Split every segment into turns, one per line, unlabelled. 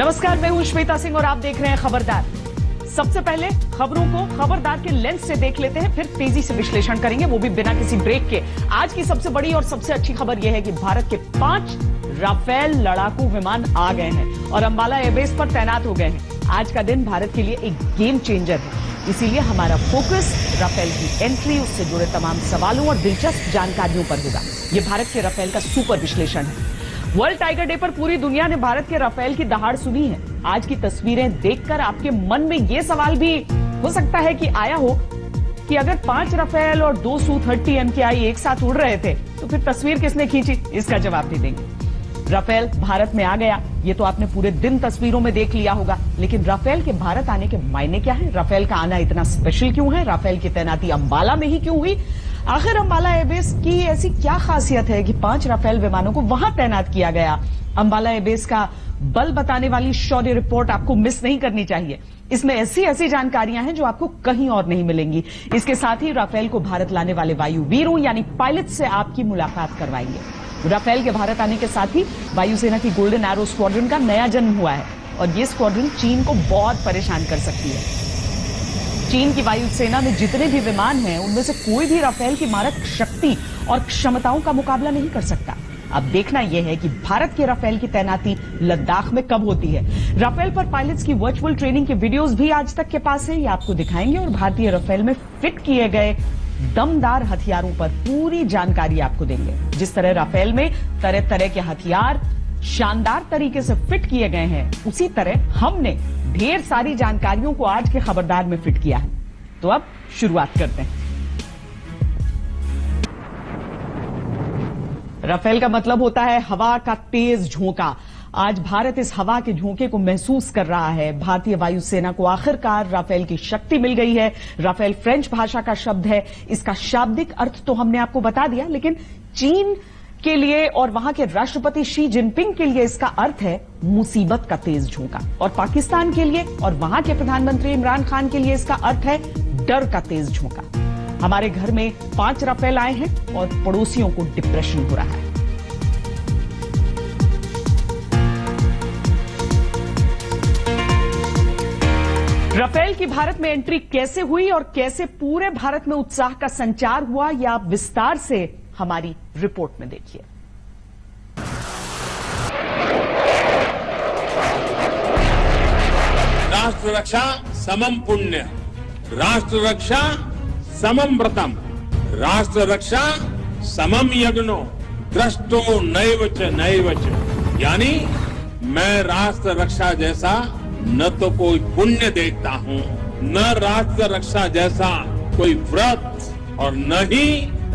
नमस्कार, मैं हूं श्वेता सिंह और आप देख रहे हैं खबरदार। सबसे पहले खबरों को खबरदार के लेंस से देख लेते हैं, फिर तेजी से विश्लेषण करेंगे, वो भी बिना किसी ब्रेक के। आज की सबसे बड़ी और सबसे अच्छी खबर यह है कि भारत के 5 राफेल लड़ाकू विमान आ गए हैं और अंबाला एयरबेस पर तैनात हो गए हैं। आज का दिन भारत के लिए एक गेम चेंजर है, इसीलिए हमारा फोकस राफेल की एंट्री, उससे जुड़े तमाम सवालों और दिलचस्प जानकारियों पर होगा। यह भारत के राफेल का सुपर विश्लेषण है। वर्ल्ड टाइगर डे पर पूरी दुनिया ने भारत के राफेल की दहाड़ सुनी है। आज की तस्वीरें देखकर आपके मन में यह सवाल भी हो सकता है कि आया हो कि अगर 5 राफेल और 2 Su-30 MKI एक साथ उड़ रहे थे तो फिर तस्वीर किसने खींची? इसका जवाब भी देंगे। राफेल भारत में आ गया, ये तो आपने पूरे दिन तस्वीरों में देख लिया होगा, लेकिन राफेल के भारत आने के मायने क्या है? राफेल का आना इतना स्पेशल क्यों है? राफेल की तैनाती अंबाला में ही क्यों हुई? आखिर अंबाला एयरबेस की ऐसी क्या खासियत है कि 5 राफेल विमानों को वहां तैनात किया गया? अंबाला एयरबेस का बल बताने वाली शौर्य रिपोर्ट आपको मिस नहीं करनी चाहिए। इसमें ऐसी जानकारियां हैं जो आपको कहीं और नहीं मिलेंगी। इसके साथ ही राफेल को भारत लाने वाले वायुवीरों यानी पायलट से आपकी मुलाकात करवाएंगे। राफेल के भारत आने के साथ ही वायुसेना की गोल्डन एरो स्क्वाड्रन का नया जन्म हुआ है और ये स्क्वाड्रन चीन को बहुत परेशान कर सकती है। चीन की वायुसेना में जितने भी विमान हैं, उनमें से कोई भी राफेल की मारक शक्ति और क्षमताओं का मुकाबला नहीं कर सकता। अब देखना यह है कि भारत के राफेल की तैनाती लद्दाख में कब होती है। राफेल पर पायलट्स की वर्चुअल ट्रेनिंग के वीडियोस भी आज तक के पास हैं, ये आपको दिखाएंगे और भारतीय राफेल में फिट किए गए दमदार हथियारों पर पूरी जानकारी आपको देंगे। जिस तरह राफेल में तरह तरह के हथियार शानदार तरीके से फिट किए गए हैं, उसी तरह हमने ढेर सारी जानकारियों को आज के खबरदार में फिट किया है। तो अब शुरुआत करते हैं। राफेल का मतलब होता है हवा का तेज झोंका। आज भारत इस हवा के झोंके को महसूस कर रहा है। भारतीय वायुसेना को आखिरकार राफेल की शक्ति मिल गई है। राफेल फ्रेंच भाषा का शब्द है, इसका शाब्दिक अर्थ तो हमने आपको बता दिया, लेकिन चीन के लिए और वहां के राष्ट्रपति शी जिनपिंग के लिए इसका अर्थ है मुसीबत का तेज झोंका, और पाकिस्तान के लिए और वहां के प्रधानमंत्री इमरान खान के लिए इसका अर्थ है डर का तेज झोंका। हमारे घर में 5 राफेल आए हैं और पड़ोसियों को डिप्रेशन हो रहा है। राफेल की भारत में एंट्री कैसे हुई और कैसे पूरे भारत में उत्साह का संचार हुआ, यह आप विस्तार से हमारी रिपोर्ट में देखिए।
राष्ट्र रक्षा समम पुण्य, राष्ट्र रक्षा समम व्रतम, राष्ट्र रक्षा समम यज्ञो, दृष्टो नैव च, यानी मैं राष्ट्र रक्षा जैसा न तो कोई पुण्य देखता हूं, न राष्ट्र रक्षा जैसा कोई व्रत, और न ही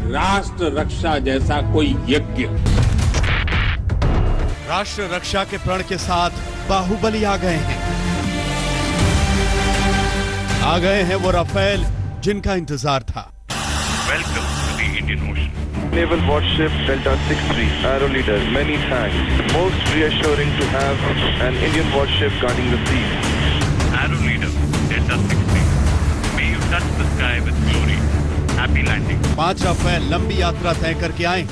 राष्ट्र रक्षा जैसा कोई यज्ञ।
राष्ट्र रक्षा के प्रण के साथ बाहुबली आ गए हैं। आ गए हैं वो राफेल जिनका इंतजार था।
Welcome to the Indian Ocean.
Naval warship Delta 63, Arrow Leader, many thanks. Most reassuring to have an Indian warship guarding the seas.
Arrow Leader, Delta 63. May you touch the sky with glory. Happy landing.
5 Rafale लंबी यात्रा तय करके आए,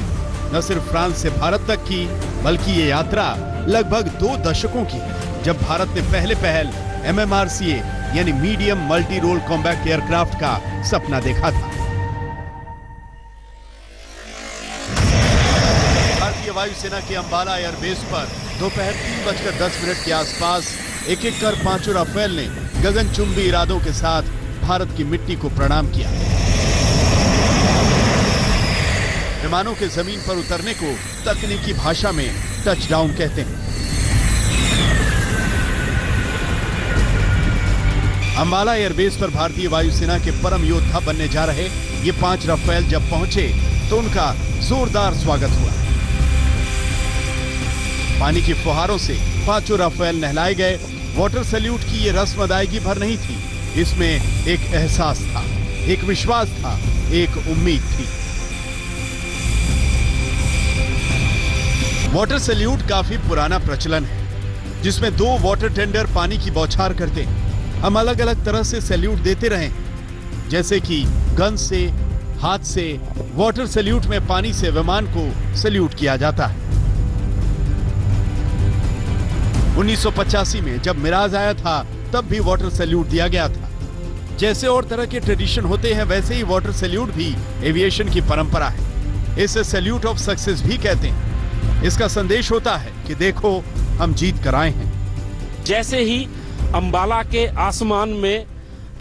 न सिर्फ France से भारत तक की, बल्कि ये यात्रा लगभग 2 दशकों की है, जब भारत ने पहल MMRCA यानी medium multi role combat aircraft का सपना देखा था। भारतीय वायुसेना के अंबाला एयरबेस पर दोपहर 3:10 के आसपास एक कर 5 राफेल ने गगनचुंबी इरादों के साथ भारत की मिट्टी को प्रणाम किया। विमानों के जमीन पर उतरने को तकनीकी भाषा में टचडाउन कहते हैं। अंबाला एयरबेस पर भारतीय वायुसेना के परम योद्धा बनने जा रहे ये 5 राफेल जब पहुंचे तो उनका जोरदार स्वागत हुआ। पानी की फुहारों से 5 राफेल नहलाए गए। वाटर सैल्यूट की ये रस्म अदायगी भर नहीं थी, इसमें एक एहसास था, एक विश्वास था, एक उम्मीद थी। वाटर सैल्यूट काफी पुराना प्रचलन है, जिसमें 2 वाटर टेंडर पानी की बौछार करते हैं। हम अलग अलग तरह से सैल्यूट देते रहे, जैसे कि गन से, हाथ से। वाटर सैल्यूट में पानी से विमान को सैल्यूट किया जाता है। 1985 में जब मिराज आया था तब भी वाटर सैल्यूट दिया गया था। जैसे और तरह के ट्रेडिशन होते हैं वैसे ही वाटर सैल्यूट भी एविएशन की परंपरा है। इसे सैल्यूट ऑफ सक्सेस भी कहते हैं। इसका संदेश होता है कि देखो हम जीत कर आए हैं।
जैसे ही अंबाला के आसमान में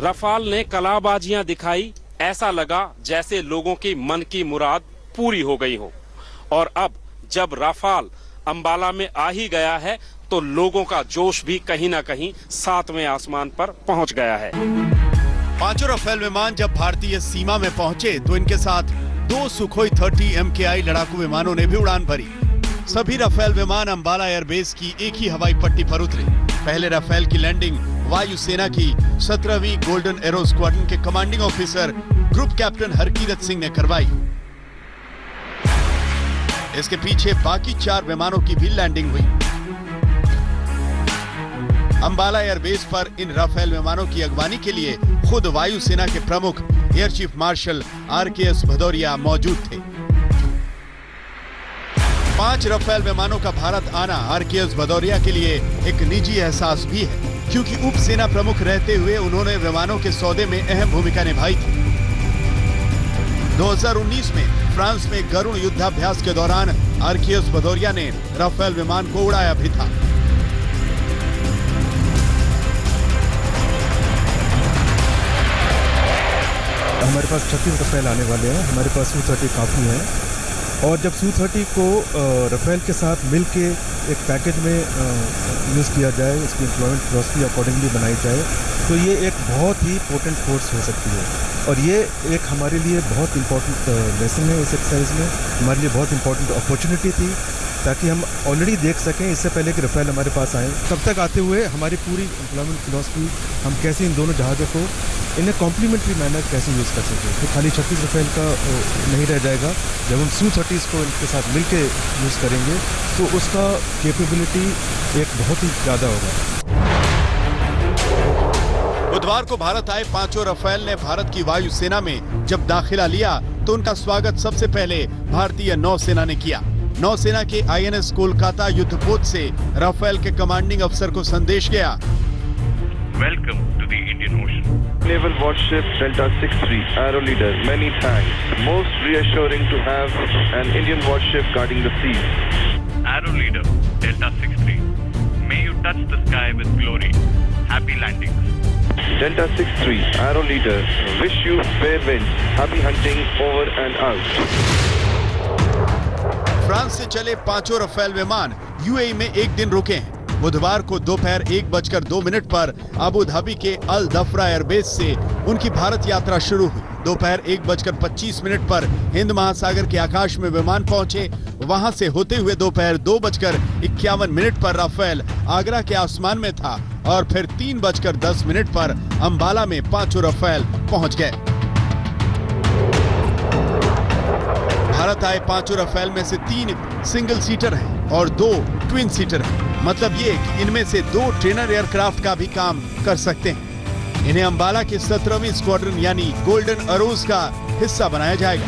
रफाल ने कलाबाजियां दिखाई, ऐसा लगा जैसे लोगों की मन की मुराद पूरी हो गई हो। और अब जब रफाल अंबाला में आ ही गया है तो लोगों का जोश भी कहीं ना कहीं 7वें आसमान पर पहुंच गया है।
पांचों रफेल विमान जब भारतीय सीमा में पहुंचे तो इनके साथ 2 सुखोई 30 MKI लड़ाकू विमानों ने भी उड़ान भरी। सभी रफेल विमान अंबाला एयरबेस की एक ही हवाई पट्टी पर उतरे। पहले रफेल की लैंडिंग वायुसेना की 17वीं गोल्डन एरो स्क्वाड्रन के commanding officer group captain Harkirat Singh ने करवाई। इसके पीछे बाकी 4 विमानों की भी लैंडिंग हुई। अंबाला एयरबेस पर इन राफेल विमानों की अगवानी के लिए खुद वायुसेना के प्रमुख air chief marshal RKS Bhadauria मौजूद थे। 5 राफेल विमानों का भारत आना RKS भदौरिया के लिए एक निजी एहसास भी है, क्योंकि उप सेना प्रमुख रहते हुए उन्होंने विमानों के सौदे में अहम भूमिका निभाई थी। 2019 में फ्रांस में गरुड़ युद्धाभ्यास के दौरान RKS भदौरिया ने राफेल विमान को उड़ाया भी था।
हमारे पास 36 रफेल आने वाले हैं। हमारे पास Su-30 काफ़ी हैं और जब Su-30 को रफेल के साथ मिल के एक पैकेज में यूज़ किया जाए, इसकी एम्प्लॉयमेंट फिलॉसफी अकॉर्डिंगली बनाई जाए, तो ये एक बहुत ही पोटेंट फोर्स हो सकती है। और ये एक हमारे लिए बहुत इंपॉर्टेंट लेसन है। इस एक्सरसाइज में हमारे लिए बहुत इंपॉर्टेंट अपॉर्चुनिटी थी ताकि हम ऑलरेडी देख सकें इससे पहले कि रफेल हमारे पास आए, तब तक आते हुए हमारी पूरी एम्प्लॉयमेंट फिलॉसफी हम कैसे इन दोनों जहाज़ों को इन्हें कॉम्प्लीमेंट्री मैनर कैसे यूज़ कर सकें। तो खाली 36 रफेल का नहीं रह जाएगा। जब हम Su-30 को इनके साथ मिल के यूज़ करेंगे तो उसका कैपेबिलिटी एक बहुत ही ज़्यादा होगा।
बुधवार को भारत आए 5 रफेल ने भारत की वायुसेना में जब दाखिला लिया तो उनका स्वागत सबसे पहले भारतीय नौसेना ने किया। नौसेना के INS कोलकाता युद्धपोत से राफेल के कमांडिंग अफसर को संदेश गया।
Welcome to the Indian Ocean.
Naval warship Delta 63, Arrow Leader, many thanks. Most reassuring to have an Indian warship guarding the seas.
Arrow Leader, Delta 63. May you touch the sky with glory. Happy landings.
Delta 63, Arrow Leader, wish you fair winds. Happy hunting over and out.
France से चले 5 Rafale विमान UAE में एक दिन रुके हैं। बुधवार को दोपहर 1:02 पर अबू धाबी के अल दफरा एयरबेस से उनकी भारत यात्रा शुरू हुई। दोपहर 1:25 पर हिंद महासागर के आकाश में विमान पहुंचे। वहां से होते हुए दोपहर 2:51 पर राफेल आगरा के आसमान में था और फिर 3:10 पर अंबाला में 5 रफेल पहुंच गए। भारत आए 5 रफेल में से 3 सिंगल सीटर हैं और 2 ट्विन सीटर हैं। मतलब ये कि इनमें से 2 ट्रेनर एयरक्राफ्ट का भी काम कर सकते हैं। इन्हें अंबाला के 17वीं स्क्वाड्रन यानी गोल्डन एरोज का हिस्सा बनाया जाएगा।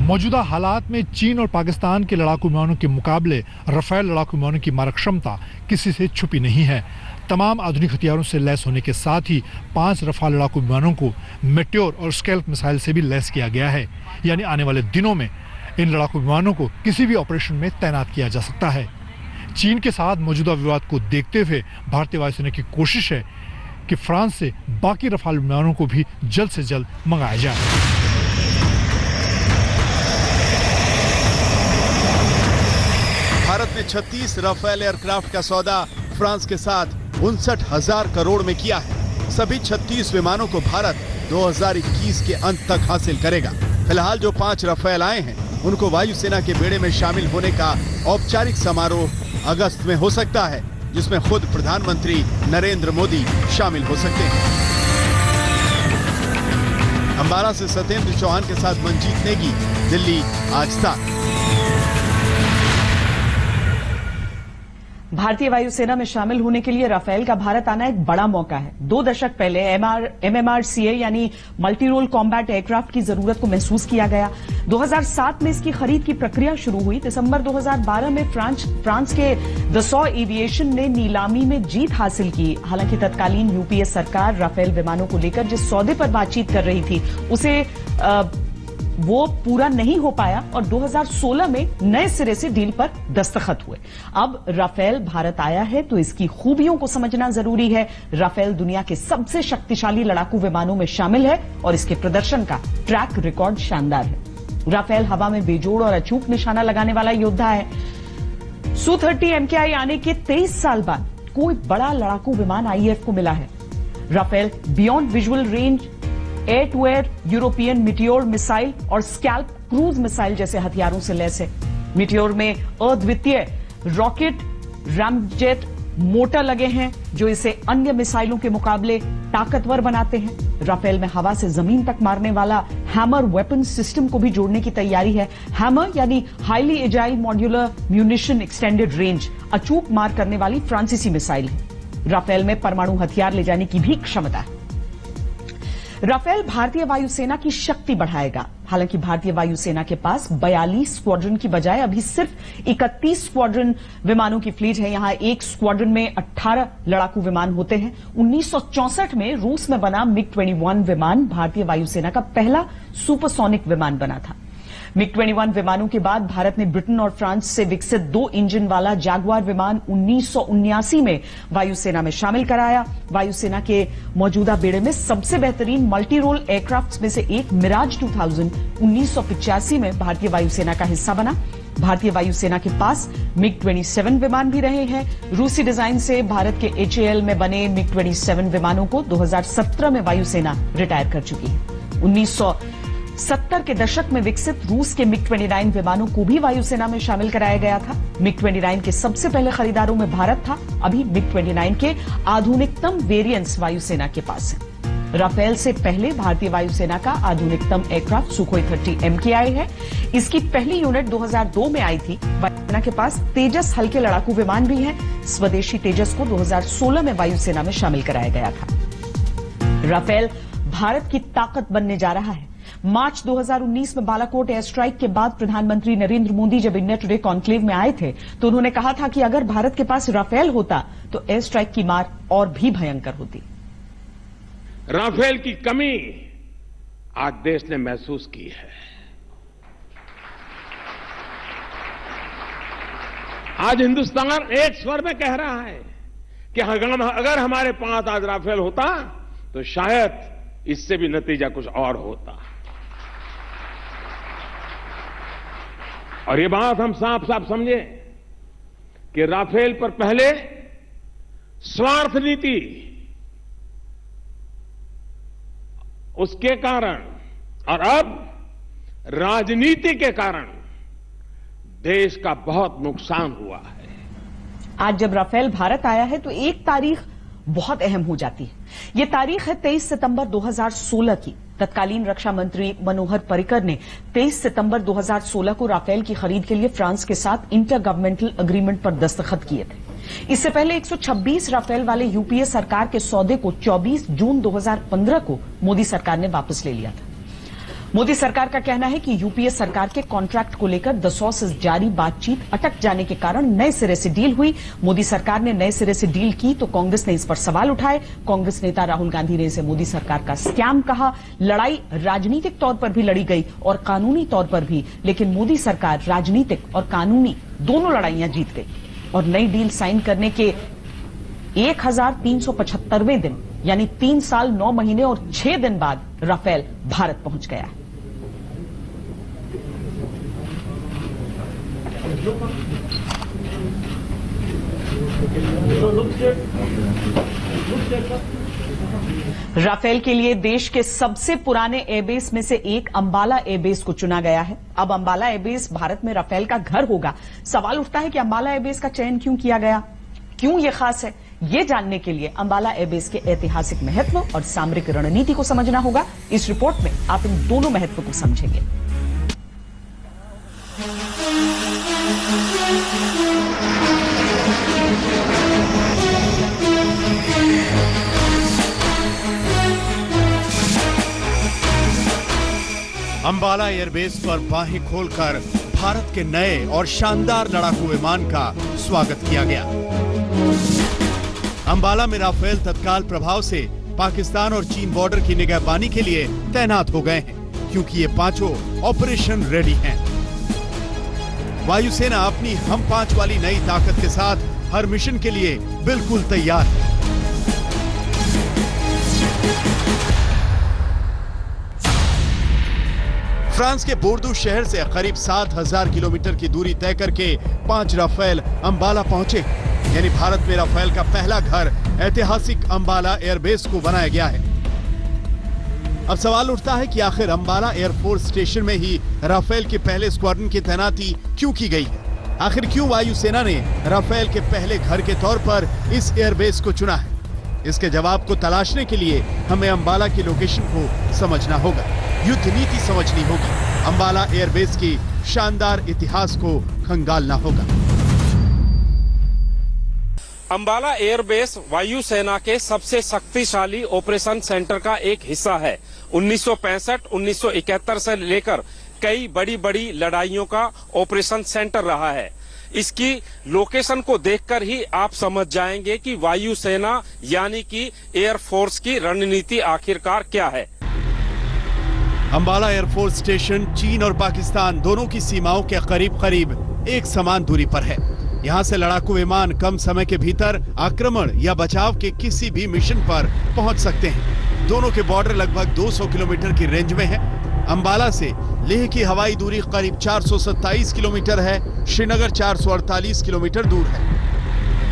मौजूदा हालात में चीन और पाकिस्तान के लड़ाकू विमानों के मुकाबले रफेल लड़ाकू विमानों की मारक क्षमता किसी से छुपी नहीं है। तमाम आधुनिक हथियारों से लैस होने के साथ ही 5 रफाल लड़ाकू विमानों को मेट्योर और स्कैल्प मिसाइल से भी लैस किया गया है। यानी आने वाले दिनों में इन लड़ाकू विमानों को किसी भी ऑपरेशन में तैनात किया जा सकता है। चीन के साथ मौजूदा विवाद को देखते हुए भारतीय वायुसेना की कोशिश है कि फ्रांस से बाकी रफाल विमानों को भी जल्द से जल्द मंगाया जाए।
भारत ने 36 राफेल एयरक्राफ्ट का सौदा फ्रांस के साथ 59,000 करोड़ में किया है। सभी 36 विमानों को भारत 2021 के अंत तक हासिल करेगा। फिलहाल जो 5 राफेल आए हैं उनको वायुसेना के बेड़े में शामिल होने का औपचारिक समारोह अगस्त में हो सकता है, जिसमें खुद प्रधानमंत्री नरेंद्र मोदी शामिल हो सकते हैं। अंबाला से सत्येंद्र चौहान के साथ मंजीत नेगी, दिल्ली आज तक।
भारतीय वायुसेना में शामिल होने के लिए राफेल का भारत आना एक बड़ा मौका है। 2 दशक पहले MMRCA यानी मल्टी रोल कॉम्बैट एयरक्राफ्ट की जरूरत को महसूस किया गया। 2007 में इसकी खरीद की प्रक्रिया शुरू हुई। दिसंबर 2012 में फ्रांस के दसॉ एविएशन ने नीलामी में जीत हासिल की। हालांकि तत्कालीन यूपीए सरकार राफेल विमानों को लेकर जिस सौदे पर बातचीत कर रही थी उसे वो पूरा नहीं हो पाया और 2016 में नए सिरे से डील पर दस्तखत हुए। अब राफेल भारत आया है तो इसकी खूबियों को समझना जरूरी है। राफेल दुनिया के सबसे शक्तिशाली लड़ाकू विमानों में शामिल है और इसके प्रदर्शन का ट्रैक रिकॉर्ड शानदार है। राफेल हवा में बेजोड़ और अचूक निशाना लगाने वाला योद्धा है। Su-30 MKI आने के 23 साल बाद कोई बड़ा लड़ाकू विमान आईएएफ को मिला है। Rafale beyond visual range air to air European Meteor missile और स्कैल्प क्रूज मिसाइल जैसे हथियारों से लैस है। मिटियोर में अद्वितीय रॉकेट रैमजेट मोटर लगे हैं जो इसे अन्य मिसाइलों के मुकाबले ताकतवर बनाते हैं। राफेल में हवा से जमीन तक मारने वाला हैमर वेपन सिस्टम को भी जोड़ने की तैयारी है। हैमर यानी highly agile modular munition extended range अचूक मार करने वाली फ्रांसीसी मिसाइल है। राफेल में परमाणु हथियार ले जाने की भी क्षमता है। राफेल भारतीय वायुसेना की शक्ति बढ़ाएगा। हालांकि भारतीय वायुसेना के पास 42 स्क्वाड्रन की बजाय अभी सिर्फ 31 स्क्वाड्रन विमानों की फ्लीट है। यहां एक स्क्वाड्रन में 18 लड़ाकू विमान होते हैं। 1964 में रूस में बना MiG-21 विमान भारतीय वायुसेना का पहला सुपरसोनिक विमान बना था। MiG-21 विमानों के बाद भारत ने ब्रिटेन और फ्रांस से विकसित 2 इंजन वाला जैगुआर विमान 1979 में वायुसेना में शामिल कराया। वायुसेना के मौजूदा बेड़े में सबसे बेहतरीन मल्टी रोल एयरक्राफ्ट में से एक मिराज 2000 1985 में भारतीय वायुसेना का हिस्सा बना। भारतीय वायुसेना के पास MiG-27 विमान भी रहे हैं। रूसी डिजाइन से भारत के HAL में बने MiG-27 विमानों को 2017 में वायुसेना रिटायर कर चुकी है। 1970 के दशक में विकसित रूस के MiG-29 विमानों को भी वायुसेना में शामिल कराया गया था। MiG-29 के सबसे पहले खरीदारों में भारत था। अभी MiG-29 के आधुनिकतम वेरिएंट्स वायुसेना के पास है। राफेल से पहले भारतीय वायुसेना का आधुनिकतम एयरक्राफ्ट सुखोई 30 MKI है। इसकी पहली यूनिट 2002 में आई थी। वायुसेना के पास तेजस हल्के लड़ाकू विमान भी हैं। स्वदेशी तेजस को 2016 में वायुसेना में शामिल कराया गया था। राफेल भारत की ताकत बनने जा रहा है। मार्च 2019 में बालाकोट एयर स्ट्राइक के बाद प्रधानमंत्री नरेंद्र मोदी जब इंडिया टुडे कॉन्क्लेव में आए थे तो उन्होंने कहा था कि अगर भारत के पास राफेल होता तो एयर स्ट्राइक की मार और भी भयंकर होती।
राफेल की कमी आज देश ने महसूस की है। आज हिंदुस्तान एक स्वर में कह रहा है कि अगर हमारे पास आज राफेल होता तो शायद इससे भी नतीजा कुछ और होता। और ये बात हम साफ साफ समझे कि राफेल पर पहले स्वार्थ नीति, उसके कारण और अब राजनीति के कारण देश का बहुत नुकसान हुआ है।
आज जब राफेल भारत आया है तो एक तारीख बहुत अहम हो जाती है। यह तारीख है 23 सितंबर 2016 की। तत्कालीन रक्षा मंत्री मनोहर पर्रिकर ने 23 सितंबर 2016 को राफेल की खरीद के लिए फ्रांस के साथ इंटर गवर्नमेंटल एग्रीमेंट पर दस्तखत किए थे। इससे पहले 126 राफेल वाले यूपीए सरकार के सौदे को 24 जून 2015 को मोदी सरकार ने वापस ले लिया था। मोदी सरकार का कहना है कि यूपीए सरकार के कॉन्ट्रैक्ट को लेकर दसॉ से जारी बातचीत अटक जाने के कारण नए सिरे से डील हुई। मोदी सरकार ने नए सिरे से डील की तो कांग्रेस ने इस पर सवाल उठाए। कांग्रेस नेता राहुल गांधी ने इसे मोदी सरकार का स्कैम कहा। लड़ाई राजनीतिक तौर पर भी लड़ी गई और कानूनी तौर पर भी, लेकिन मोदी सरकार राजनीतिक और कानूनी दोनों लड़ाइयां जीत गई और नई डील साइन करने के 1375वें दिन यानी 3 साल 9 महीने और 6 दिन बाद राफेल भारत पहुंच गया है। राफेल के लिए देश के सबसे पुराने एयरबेस में से एक अंबाला एयरबेस को चुना गया है। अब अंबाला एयरबेस भारत में राफेल का घर होगा। सवाल उठता है कि अंबाला एयरबेस का चयन क्यों किया गया, क्यों यह खास है। यह जानने के लिए अंबाला एयरबेस के ऐतिहासिक महत्व और सामरिक रणनीति को समझना होगा। इस रिपोर्ट में आप इन दोनों महत्व को समझेंगे।
अंबाला एयरबेस पर बाहें खोलकर भारत के नए और शानदार लड़ाकू विमान का स्वागत किया गया। अंबाला में राफेल तत्काल प्रभाव से पाकिस्तान और चीन बॉर्डर की निगहबानी के लिए तैनात हो गए हैं, क्योंकि ये पांचों ऑपरेशन रेडी हैं। वायुसेना अपनी हम 5 वाली नई ताकत के साथ हर मिशन के लिए बिल्कुल तैयार है। फ्रांस के बोर्दो शहर से करीब 7,000 किलोमीटर की दूरी तय करके 5 राफेल अंबाला पहुंचे, यानी भारत में राफेल का पहला घर ऐतिहासिक अंबाला एयरबेस को बनाया गया है। अब सवाल उठता है कि आखिर अंबाला एयरफोर्स स्टेशन में ही राफेल के पहले स्क्वाड्रन की तैनाती क्यों की गई है? आखिर क्यों वायुसेना ने राफेल के पहले घर के तौर पर इस एयरबेस को चुना है? इसके जवाब को तलाशने के लिए हमें अंबाला की लोकेशन को समझना होगा, युद्ध नीति समझनी होगी, अंबाला एयरबेस की शानदार इतिहास को खंगालना होगा।
अंबाला एयरबेस वायुसेना के सबसे शक्तिशाली ऑपरेशन सेंटर का एक हिस्सा है। 1965-1971 से लेकर कई बड़ी बड़ी लड़ाइयों का ऑपरेशन सेंटर रहा है। इसकी लोकेशन को देखकर ही आप समझ जाएंगे कि वायुसेना यानी कि एयरफोर्स की रणनीति आखिरकार क्या है।
अंबाला एयरफोर्स स्टेशन चीन और पाकिस्तान दोनों की सीमाओं के करीब करीब एक समान दूरी पर है। यहाँ से लड़ाकू विमान कम समय के भीतर आक्रमण या बचाव के किसी भी मिशन पर पहुंच सकते हैं। दोनों के बॉर्डर लगभग 200 किलोमीटर की रेंज में है। अंबाला से लेह की हवाई दूरी करीब 427 किलोमीटर है, श्रीनगर 448 किलोमीटर दूर है।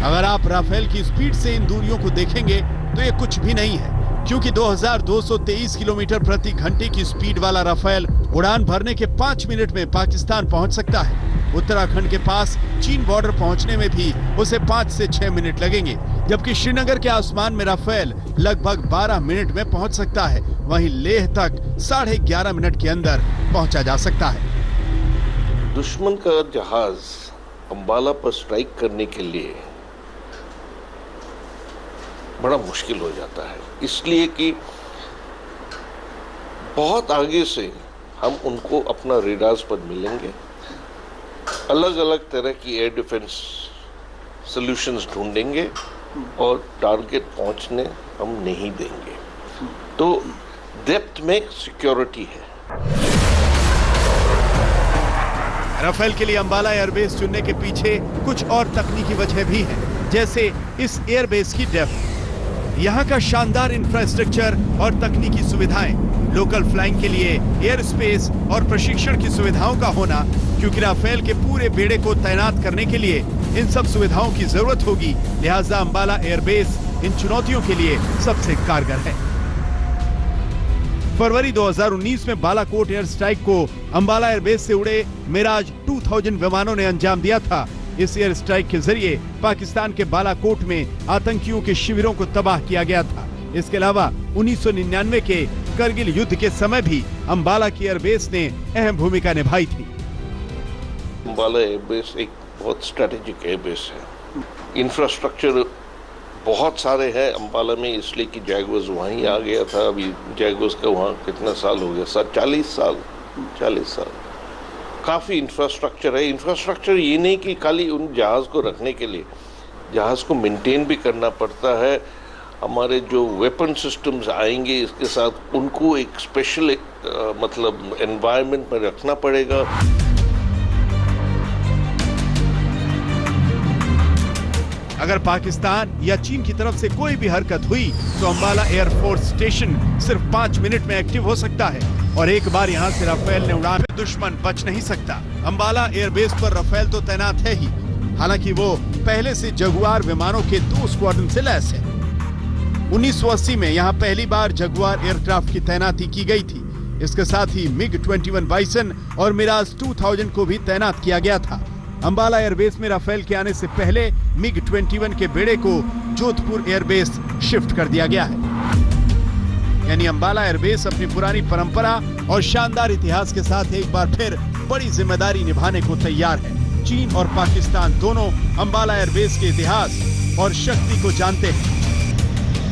अगर आप राफेल की स्पीड से इन दूरियों को देखेंगे तो ये कुछ भी नहीं है, क्योंकि 2223 किलोमीटर प्रति घंटे की स्पीड वाला राफेल उड़ान भरने के 5 मिनट में पाकिस्तान पहुंच सकता है। उत्तराखंड के पास चीन बॉर्डर पहुंचने में भी उसे 5 से 6 मिनट लगेंगे, जबकि श्रीनगर के आसमान में राफेल लगभग 12 मिनट में पहुंच सकता है। वहीं लेह तक 11.5 मिनट के अंदर पहुंचा जा सकता है।
दुश्मन का जहाज अंबाला पर स्ट्राइक करने के लिए बड़ा मुश्किल हो जाता है, इसलिए कि बहुत आगे से हम उनको अपना रेडार्स पर मिलेंगे, अलग अलग तरह की एयर डिफेंस सॉल्यूशंस ढूंढेंगे और टारगेट पहुंचने हम नहीं देंगे। तो डेप्थ में सिक्योरिटी है।
राफेल के लिए अंबाला एयरबेस चुनने के पीछे कुछ और तकनीकी वजह भी है, जैसे इस एयरबेस की डेप्थ, यहाँ का शानदार इंफ्रास्ट्रक्चर और तकनीकी सुविधाएं, लोकल फ्लाइंग के लिए एयर स्पेस और प्रशिक्षण की सुविधाओं का होना, क्योंकि राफेल के पूरे बेड़े को तैनात करने के लिए इन सब सुविधाओं की जरूरत होगी। लिहाजा अंबाला एयरबेस इन चुनौतियों के लिए सबसे कारगर है। फरवरी 2019 में बालाकोट एयर स्ट्राइक को अंबाला एयरबेस से उड़े मिराज 2000 विमानों ने अंजाम दिया था। इस एयर स्ट्राइक के जरिए पाकिस्तान के बालाकोट में आतंकियों के शिविरों को तबाह किया गया था। इसके अलावा 1999 के करगिल युद्ध के समय भी अंबाला की एयरबेस ने अहम भूमिका निभाई थी।
अंबाला एयरबेस एक बहुत स्ट्रेटेजिक एयरबेस है। इंफ्रास्ट्रक्चर बहुत सारे हैं अंबाला में, इसलिए कि जैगुआर्स वहीं आ गया था। अभी जैगुआर्स का वहाँ कितना साल हो गया? 40 साल। काफ़ी इंफ्रास्ट्रक्चर है। इंफ्रास्ट्रक्चर ये नहीं कि खाली उन जहाज़ को रखने के लिए, जहाज़ को मेंटेन भी करना पड़ता है। हमारे जो वेपन सिस्टम्स आएंगे इसके साथ उनको एक स्पेशल मतलब एनवायरनमेंट में रखना पड़ेगा।
अगर पाकिस्तान या चीन की तरफ से कोई भी हरकत हुई तो अंबाला एयरफोर्स स्टेशन सिर्फ 5 मिनट में एक्टिव हो सकता है, और एक बार यहाँ से राफेल ने उड़ान, दुश्मन बच नहीं सकता। अंबाला एयरबेस पर राफेल तो तैनात है ही, हालांकि वो पहले से जगुआर विमानों के 2 स्क्वाड्रन से लैस है। 1980 में यहाँ पहली बार जगुआर एयरक्राफ्ट की तैनाती की गई थी। इसके साथ ही MiG-21 बाइसन और मिराज 2000 को भी तैनात किया गया था। अंबाला एयरबेस में राफेल के आने से पहले MiG-21 के बेड़े को जोधपुर एयरबेस शिफ्ट कर दिया गया है। यानी अंबाला एयरबेस अपनी पुरानी परंपरा और शानदार इतिहास के साथ एक बार फिर बड़ी जिम्मेदारी निभाने को तैयार है। चीन और पाकिस्तान दोनों अंबाला एयरबेस के इतिहास और शक्ति को जानते हैं।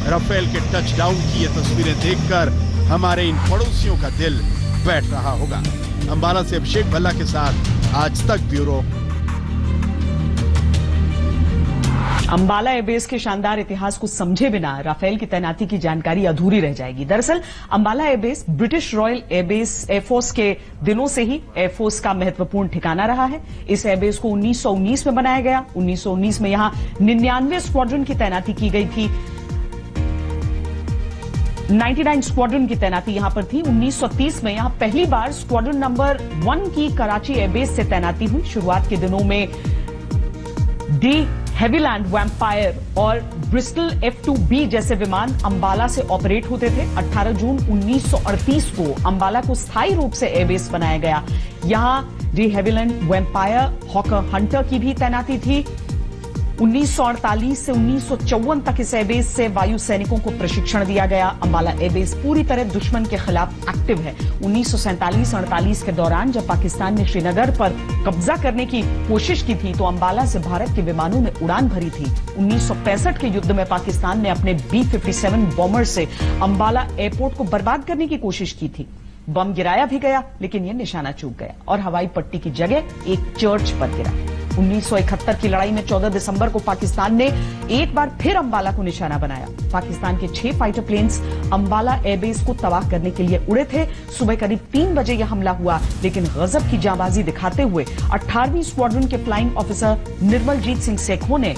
राफेल के टचडाउन की ये तस्वीरें देखकर हमारे इन पड़ोसियों का दिल बैठ रहा होगा। अंबाला से अभिषेक भल्ला के साथ आज तक ब्यूरो।
अंबाला एयरबेस के शानदार इतिहास को समझे बिना राफेल की तैनाती की जानकारी अधूरी रह जाएगी। दरअसल Ambala airbase British royal air force के दिनों से ही एयरफोर्स का महत्वपूर्ण ठिकाना रहा है। इस एयरबेस को 1919 में बनाया गया। 1919 में यहां 99 स्क्वाड्रन की तैनाती की गई थी। 99 स्क्वाड्रन की तैनाती यहां पर थी। 1930 में यहां पहली बार स्क्वाड्रन नंबर 1 की कराची एयरबेस से तैनाती हुई। शुरुआत के दिनों में डी हेवीलैंड वैम्पायर और ब्रिस्टल F2B जैसे विमान अंबाला से ऑपरेट होते थे। 18 जून 1938 को अंबाला को स्थायी रूप से एयरबेस बनाया गया। यहां डी हेवीलैंड वैम्पायर हॉकर हंटर की भी तैनाती थी। 1948 से 1954 तक इस एयरबेस से वायु सैनिकों को प्रशिक्षण दिया गया। अंबाला एयरबेस पूरी तरह दुश्मन के खिलाफ एक्टिव है। 1947-48 के दौरान जब पाकिस्तान ने श्रीनगर पर कब्जा करने की कोशिश की थी तो अंबाला से भारत के विमानों ने उड़ान भरी थी। 1965 के युद्ध में पाकिस्तान ने अपने B-57 बॉम्बर से अंबाला एयरपोर्ट को बर्बाद करने की कोशिश की थी। बम गिराया भी गया लेकिन यह निशाना चूक गया और हवाई पट्टी की जगह एक चर्च पर गिरा। 1971 की लड़ाई में 14 दिसंबर को पाकिस्तान ने एक बार फिर अंबाला को निशाना बनाया। पाकिस्तान के 6 फाइटर प्लेन्स अंबाला एयरबेस को तबाह करने के लिए उड़े थे। सुबह करीब 3 बजे यह हमला हुआ लेकिन गजब की जांबाजी दिखाते हुए 18वीं स्क्वाड्रन के फ्लाइंग ऑफिसर निर्मलजीत सिंह सेखों ने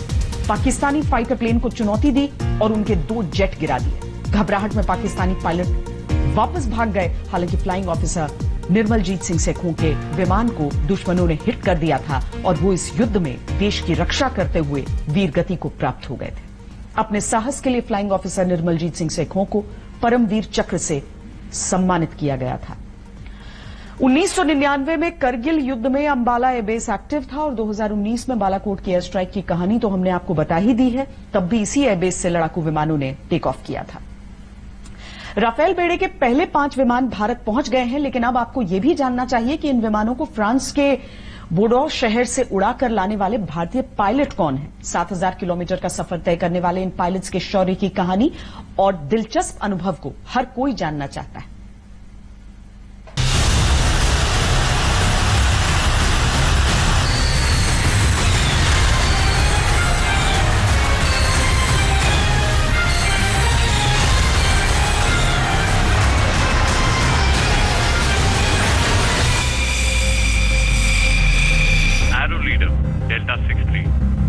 पाकिस्तानी फाइटर प्लेन को चुनौती दी और उनके 2 जेट गिरा दिए। घबराहट में पाकिस्तानी पायलट वापस भाग गए। हालांकि फ्लाइंग ऑफिसर निर्मलजीत सिंह सेखों के विमान को दुश्मनों ने हिट कर दिया था और वो इस युद्ध में देश की रक्षा करते हुए वीरगति को प्राप्त हो गए थे। अपने साहस के लिए फ्लाइंग ऑफिसर निर्मलजीत सिंह सेखों को परमवीर चक्र से सम्मानित किया गया था। 1999 में करगिल युद्ध में अंबाला एयरबेस एक्टिव था और 2019 में बालाकोट की एयर स्ट्राइक की कहानी तो हमने आपको बता ही दी है। तब भी इसी एयरबेस से लड़ाकू विमानों ने टेक ऑफ किया था। राफेल बेड़े के पहले 5 विमान भारत पहुंच गए हैं लेकिन अब आपको यह भी जानना चाहिए कि इन विमानों को फ्रांस के बोर्डो शहर से उड़ाकर लाने वाले भारतीय पायलट कौन हैं। 7000 किलोमीटर का सफर तय करने वाले इन पायलट्स के शौर्य की कहानी और दिलचस्प अनुभव को हर कोई जानना चाहता है।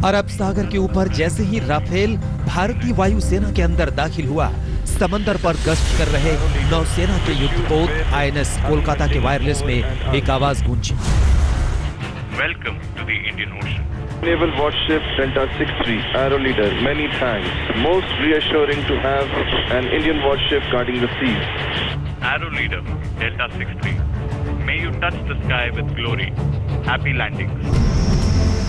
अरब सागर के ऊपर जैसे ही राफेल भारतीय वायुसेना के अंदर दाखिल हुआ, समंदर पर गश्त कर रहे नौसेना के युद्धपोत INS कोलकाता के वायरलेस में एक आवाज गूंजी।
Welcome to the Indian Ocean.
Naval Warship Delta 63, Arrow Leader, many thanks. Most reassuring to have an Indian warship guarding the seas.
Arrow Leader, Delta 63. May you touch the sky with glory. Happy landings.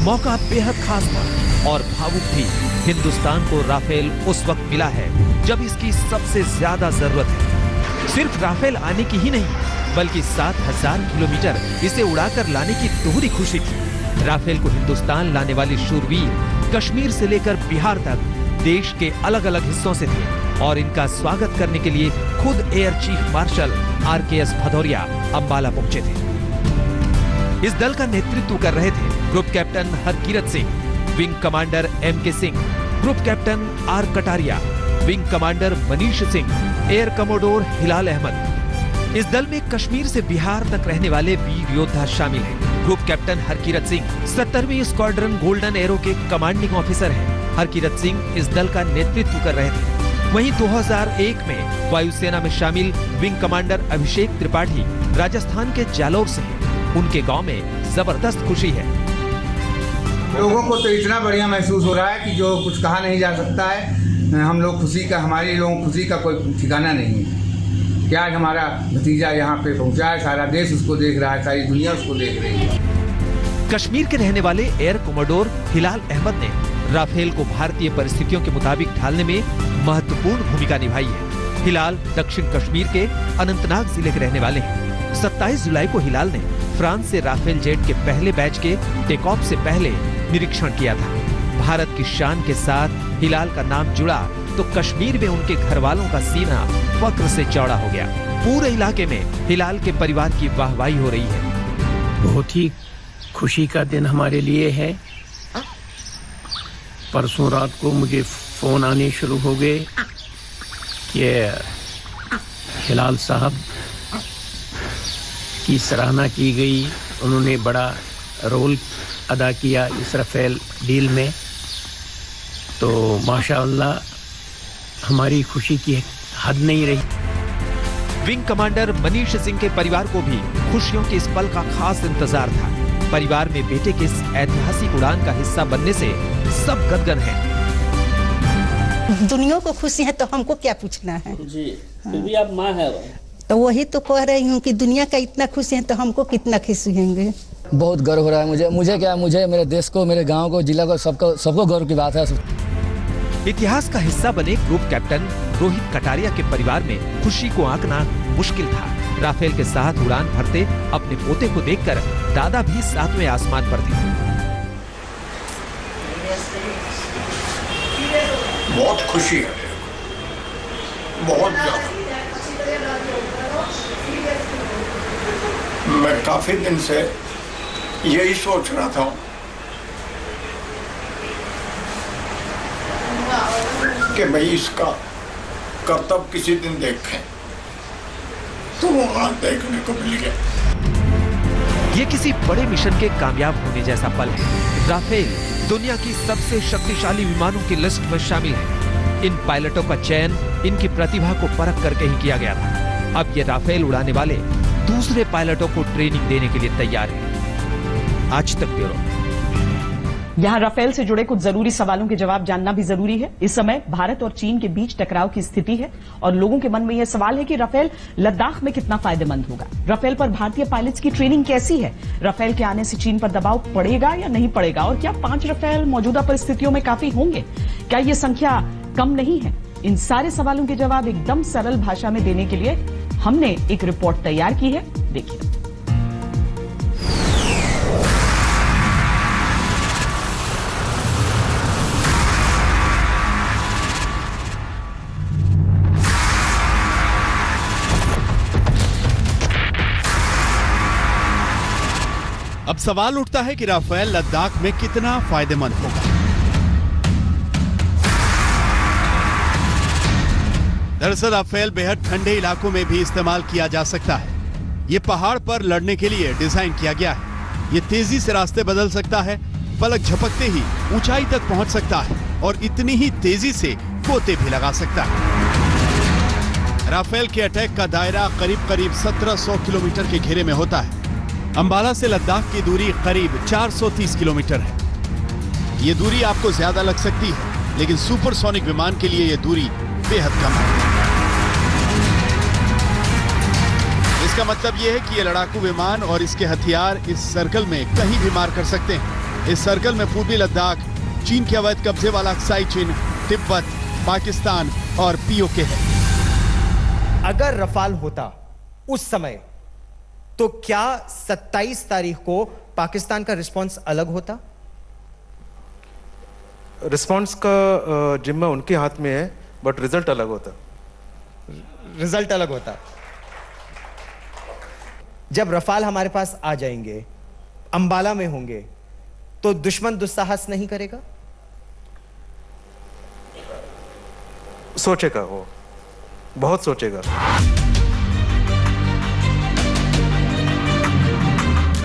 मौका बेहद खास था और भावुक भी। हिंदुस्तान को Rafale उस वक्त मिला है जब इसकी सबसे ज्यादा जरूरत है। सिर्फ राफेल आने की ही नहीं बल्कि 7000 किलोमीटर इसे उड़ाकर लाने की दोहरी खुशी थी। राफेल को हिंदुस्तान लाने वाले शूरवीर कश्मीर से लेकर बिहार तक देश के अलग अलग हिस्सों से थे और इनका स्वागत करने के लिए खुद air chief marshal RKS Bhadauria Ambala पहुंचे थे। इस दल का नेतृत्व कर रहे थे group captain Harkirat Singh, wing commander MK Singh, group captain R Kataria, wing commander Manish Singh, air commodore Hilal Ahmed. इस दल में कश्मीर से बिहार तक रहने वाले वीर योद्धा शामिल हैं। ग्रुप कैप्टन हरकीरत सिंह 70वीं स्क्वाड्रन गोल्डन एरो के कमांडिंग ऑफिसर हैं। हरकीरत सिंह इस दल का नेतृत्व कर रहे थे। वहीं 2001 में वायुसेना में शामिल विंग कमांडर अभिषेक त्रिपाठी राजस्थान के जालौर से हैं। उनके गांव में जबरदस्त खुशी है।
लोगों को तो इतना बढ़िया महसूस हो रहा है कि जो कुछ कहा नहीं जा सकता है। हम लोग खुशी का, हमारे लोगों खुशी का कोई ठिकाना नहीं है। क्या हमारा भतीजा यहाँ पे पहुँचा है, सारा देश उसको देख रहा है, सारी दुनिया उसको देख रही है।
कश्मीर के रहने वाले एयर कमोडोर हिलाल अहमद ने राफेल को भारतीय परिस्थितियों के मुताबिक ढालने में महत्वपूर्ण भूमिका निभाई है। हिलाल दक्षिण कश्मीर के अनंतनाग जिले के रहने वाले हैं। 27 जुलाई को हिलाल ने फ्रांस से राफेल जेट के पहले बैच के टेक ऑफ से पहले निरीक्षण किया था। भारत की शान के साथ हिलाल का नाम जुड़ा तो कश्मीर में उनके घर वालों का सीना फक्र से चौड़ा हो गया। पूरे इलाके में हिलाल के परिवार की वाहवाही हो रही है।
बहुत ही खुशी का दिन हमारे लिए है। परसों रात को मुझे फोन आने शुरू हो गए कि हिलाल साहब की सराहना की गई, उन्होंने बड़ा रोल अदा किया इस राफेल डील में। तो माशाअल्लाह हमारी खुशी की हद नहीं रही।
विंग कमांडर मनीष सिंह के परिवार को भी खुशियों के इस पल का खास इंतजार था। परिवार में बेटे के इस ऐतिहासिक उड़ान का हिस्सा बनने से सब गदगद हैं।
दुनिया को खुशी है तो हमको क्या पूछना है
जी, फिर भी आप माँ है।
तो वही तो कह रही हूँ कि दुनिया का इतना खुशी है तो हमको कितना खुशी होंगे।
बहुत गर्व हो रहा है मुझे क्या, मुझे मेरे देश को, मेरे गांव को, जिला को, सबको गर्व की बात है।
इतिहास का हिस्सा बने ग्रुप कैप्टन रोहित कटारिया के परिवार में खुशी को आंकना मुश्किल था। राफेल के साथ उड़ान भरते अपने पोते को देखकर दादा भी सातवें आसमान पर थे।
बहुत खुशी है, बहुत ज्यादा। मैं काफी दिन से यही सोच रहा था कि भाई इसका कर्तव्य किसी दिन देखें, तो वो आज देखने को मिल गया।
ये किसी बड़े मिशन के कामयाब होने जैसा पल है। राफेल दुनिया की सबसे शक्तिशाली विमानों की लिस्ट में शामिल है। इन पायलटों का चयन इनकी प्रतिभा को परख करके ही किया गया था। अब ये राफेल उड़ाने वाले दूसरे पायलटों को ट्रेनिंग देने के लिए तैयार हैं। आज तक ब्यूरो।
यहां राफेल से जुड़े कुछ जरूरी सवालों के जवाब जानना भी जरूरी है। इस समय भारत और चीन के बीच टकराव की स्थिति है और लोगों के मन में यह सवाल है कि राफेल लद्दाख में कितना फायदेमंद होगा। राफेल पर भारतीय पायलट्स की ट्रेनिंग कैसी है? राफेल के आने से चीन पर दबाव पड़ेगा या नहीं पड़ेगा? और क्या 5 राफेल मौजूदा परिस्थितियों में काफी होंगे? क्या यह संख्या कम नहीं है? इन सारे सवालों के जवाब एकदम सरल भाषा में देने के लिए हमने एक रिपोर्ट तैयार की है, देखिए।
अब सवाल उठता है कि राफेल लद्दाख में कितना फायदेमंद होगा। दरअसल राफेल बेहद ठंडे इलाकों में भी इस्तेमाल किया जा सकता है। ये पहाड़ पर लड़ने के लिए डिजाइन किया गया है। ये तेजी से रास्ते बदल सकता है, पलक झपकते ही ऊंचाई तक पहुंच सकता है और इतनी ही तेजी से गोते भी लगा सकता है। राफेल के अटैक का दायरा करीब 1700 किलोमीटर के घेरे में होता है। अंबाला से लद्दाख की दूरी करीब 430 किलोमीटर है। ये दूरी आपको ज्यादा लग सकती है, लेकिन सुपरसोनिक विमान के लिए ये दूरी बेहद कम है। इसका मतलब यह है कि ये लड़ाकू विमान और इसके हथियार इस सर्कल में कहीं भी मार कर सकते हैं। इस सर्कल में पूर्वी लद्दाख, चीन के अवैध कब्जे वाला अक्साई चीन, तिब्बत, पाकिस्तान और पीओके है।
अगर रफाल होता उस समय तो क्या 27 तारीख को पाकिस्तान का रिस्पांस अलग होता?
रिस्पांस का जिम्मा उनके हाथ में है, बट रिजल्ट अलग होता।
रिजल्ट अलग होता। जब रफाल हमारे पास आ जाएंगे, अंबाला में होंगे, तो दुश्मन दुस्साहस नहीं करेगा?
सोचेगा, वो बहुत सोचेगा।